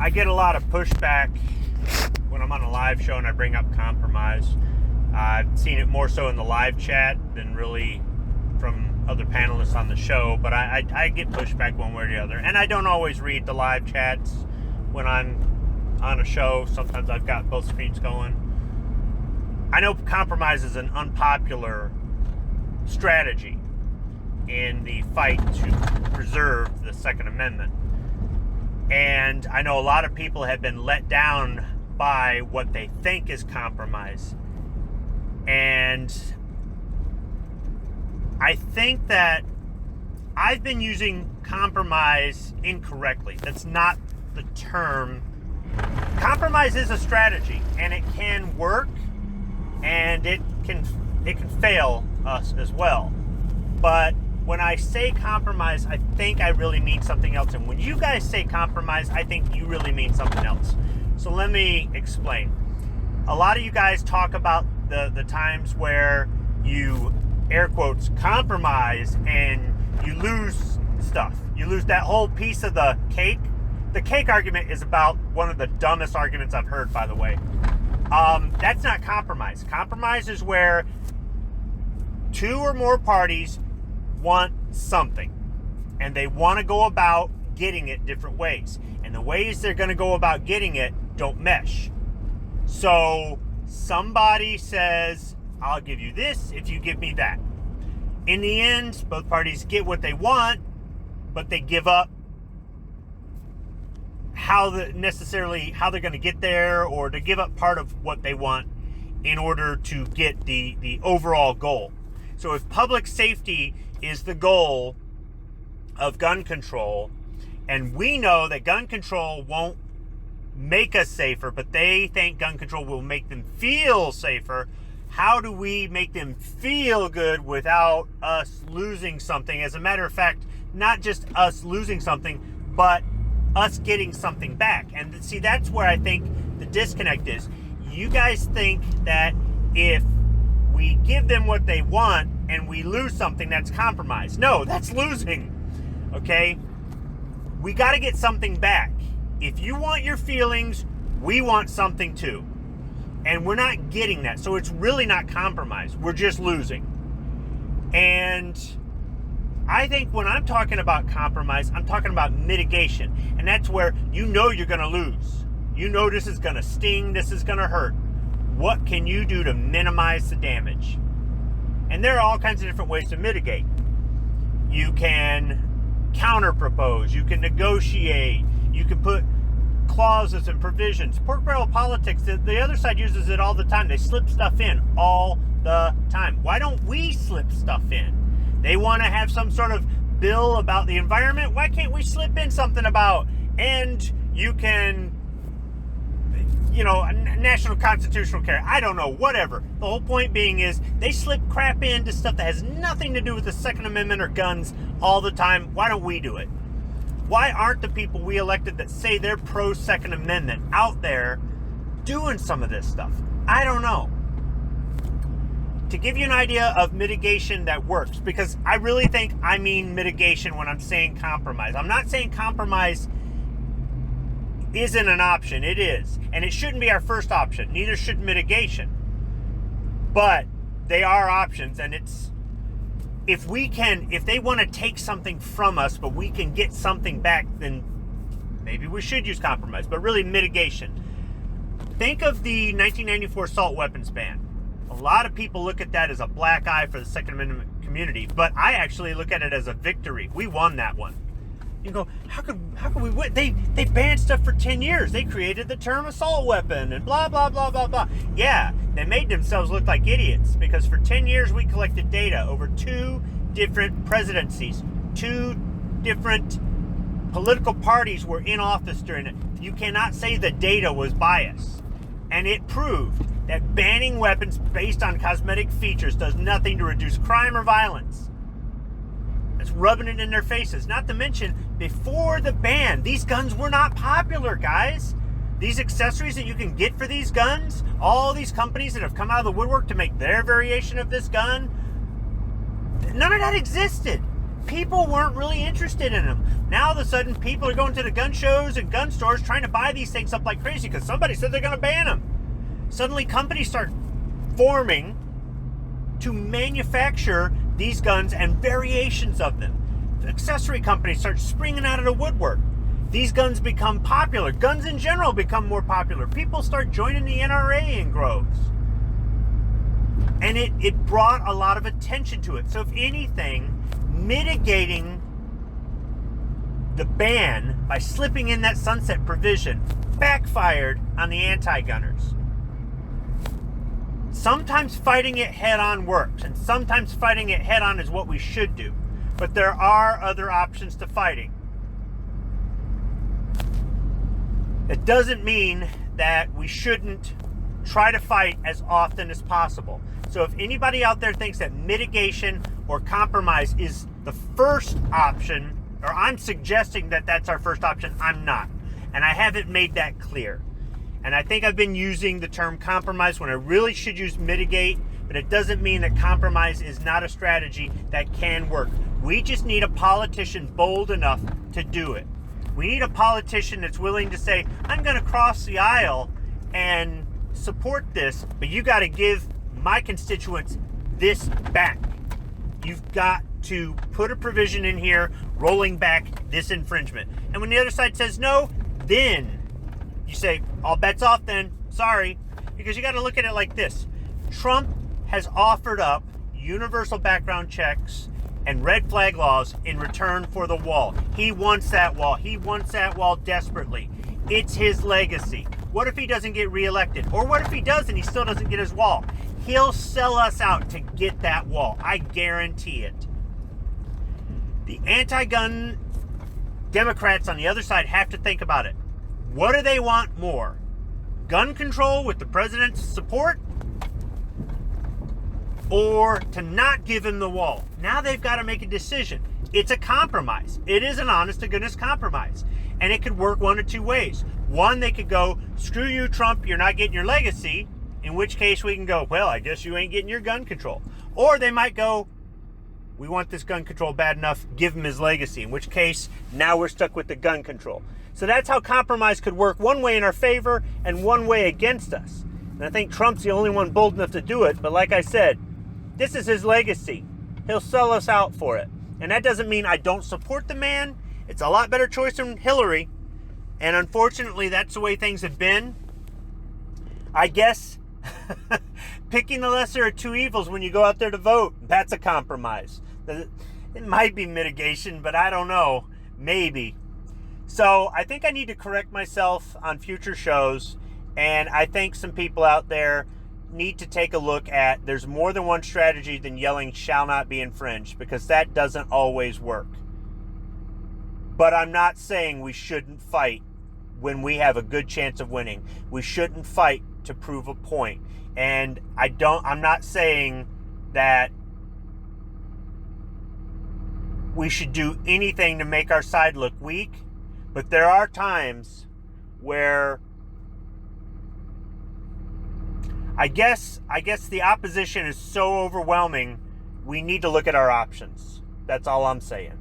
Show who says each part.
Speaker 1: I get a lot of pushback when I'm on a live show and I bring up compromise. I've seen it more so in the live chat than really from other panelists on the show, but I get pushback one way or the other. And I don't always read the live chats when I'm on a show. Sometimes I've got both screens going. I know compromise is an unpopular strategy in the fight to preserve the Second Amendment. And I know a lot of people have been let down by what they think is compromise. And I think that I've been using compromise incorrectly. That's not the term. Compromise is a strategy, and it can work, and it can fail us as well. But when I say compromise, I think I really mean something else. And when you guys say compromise, I think you really mean something else. So let me explain. A lot of you guys talk about the times where you, air quotes, compromise and you lose stuff. You lose that whole piece of the cake. The cake argument is about one of the dumbest arguments I've heard, by the way. That's not compromise. Compromise is where two or more parties want something, and they want to go about getting it different ways, and the ways they're going to go about getting it don't mesh. So somebody says, I'll give you this if you give me that. In the end, both parties get what they want, but they give up how they're going to get there, or to give up part of what they want in order to get the overall goal. So if public safety is the goal of gun control, and we know that gun control won't make us safer, but they think gun control will make them feel safer, how do we make them feel good without us losing something? As a matter of fact, not just us losing something, but us getting something back. And see, that's where I think the disconnect is. You guys think that if we give them what they want and we lose something, that's compromise. No, that's losing. Okay? We got to get something back. If you want your feelings, we want something too. And we're not getting that. So it's really not compromise. We're just losing. And I think when I'm talking about compromise, I'm talking about mitigation. And that's where you know you're going to lose. You know this is going to sting. This is going to hurt. What can you do to minimize the damage? And there are all kinds of different ways to mitigate. You can counter-propose. You can negotiate. You can put clauses and provisions. Pork barrel politics, the other side uses it all the time. They slip stuff in all the time. Why don't we slip stuff in? They want to have some sort of bill about the environment. Why can't we slip in something about, and you can, national constitutional care. I don't know, whatever. The whole point being is they slip crap into stuff that has nothing to do with the Second Amendment or guns all the time. Why don't we do it? Why aren't the people we elected that say they're pro-Second Amendment out there doing some of this stuff? I don't know. To give you an idea of mitigation that works, because I really think I mean mitigation when I'm saying compromise. I'm not saying compromise isn't an option. It is. And it shouldn't be our first option. Neither should mitigation. But they are options, and it's, if they want to take something from us, but we can get something back, then maybe we should use compromise. But really, mitigation. Think of the 1994 assault weapons ban. A lot of people look at that as a black eye for the Second Amendment community, but I actually look at it as a victory. We won that one. You go, how could we win? They banned stuff for 10 years. They created the term assault weapon and blah, blah, blah, blah, blah. Yeah, they made themselves look like idiots, because for 10 years we collected data over 2 different presidencies. 2 different political parties were in office during it. You cannot say the data was biased. And it proved that banning weapons based on cosmetic features does nothing to reduce crime or violence. It's rubbing it in their faces. Not to mention, before the ban, these guns were not popular, guys. These accessories that you can get for these guns, all these companies that have come out of the woodwork to make their variation of this gun, none of that existed. people weren't really interested in them. Now all of a sudden, people are going to the gun shows and gun stores trying to buy these things up like crazy because somebody said they're going to ban them. Suddenly, companies start forming to manufacture these guns and variations of them. The accessory companies start springing out of the woodwork. These guns become popular. Guns in general become more popular. People start joining the NRA in groves. And it brought a lot of attention to it. So if anything, mitigating the ban by slipping in that sunset provision backfired on the anti-gunners. Sometimes fighting it head-on works, and sometimes fighting it head-on is what we should do. But there are other options to fighting. It doesn't mean that we shouldn't try to fight as often as possible. So if anybody out there thinks that mitigation or compromise is the first option, or I'm suggesting that that's our first option, I'm not. And I haven't made that clear. And I think I've been using the term compromise when I really should use mitigate, but it doesn't mean that compromise is not a strategy that can work. We just need a politician bold enough to do it. We need a politician that's willing to say, I'm going to cross the aisle and support this, but you got to give my constituents this back. You've got to put a provision in here rolling back this infringement. And when the other side says no, then you say, all bets off then, sorry. Because you got to look at it like this. Trump has offered up universal background checks and red flag laws in return for the wall. He wants that wall. He wants that wall desperately. It's his legacy. What if he doesn't get reelected? Or what if he does and he still doesn't get his wall? He'll sell us out to get that wall. I guarantee it. The anti-gun Democrats on the other side have to think about it. What do they want more? Gun control with the president's support? Or to not give him the wall? Now they've got to make a decision. It's a compromise. It is an honest-to-goodness compromise. And it could work one of two ways. One, they could go, screw you, Trump, you're not getting your legacy. In which case we can go, well, I guess you ain't getting your gun control. Or they might go, we want this gun control bad enough, give him his legacy. In which case, now we're stuck with the gun control. So that's how compromise could work, one way in our favor and one way against us. And I think Trump's the only one bold enough to do it. But like I said, this is his legacy. He'll sell us out for it. And that doesn't mean I don't support the man. It's a lot better choice than Hillary. And unfortunately, that's the way things have been. I guess picking the lesser of two evils when you go out there to vote, that's a compromise. It might be mitigation, but I don't know. Maybe. So I think I need to correct myself on future shows. And I think some people out there need to take a look at there's more than one strategy than yelling shall not be infringed, because that doesn't always work. But I'm not saying we shouldn't fight when we have a good chance of winning. We shouldn't fight to prove a point. And I'm not saying that we should do anything to make our side look weak, but there are times where I guess the opposition is so overwhelming, we need to look at our options. That's all I'm saying.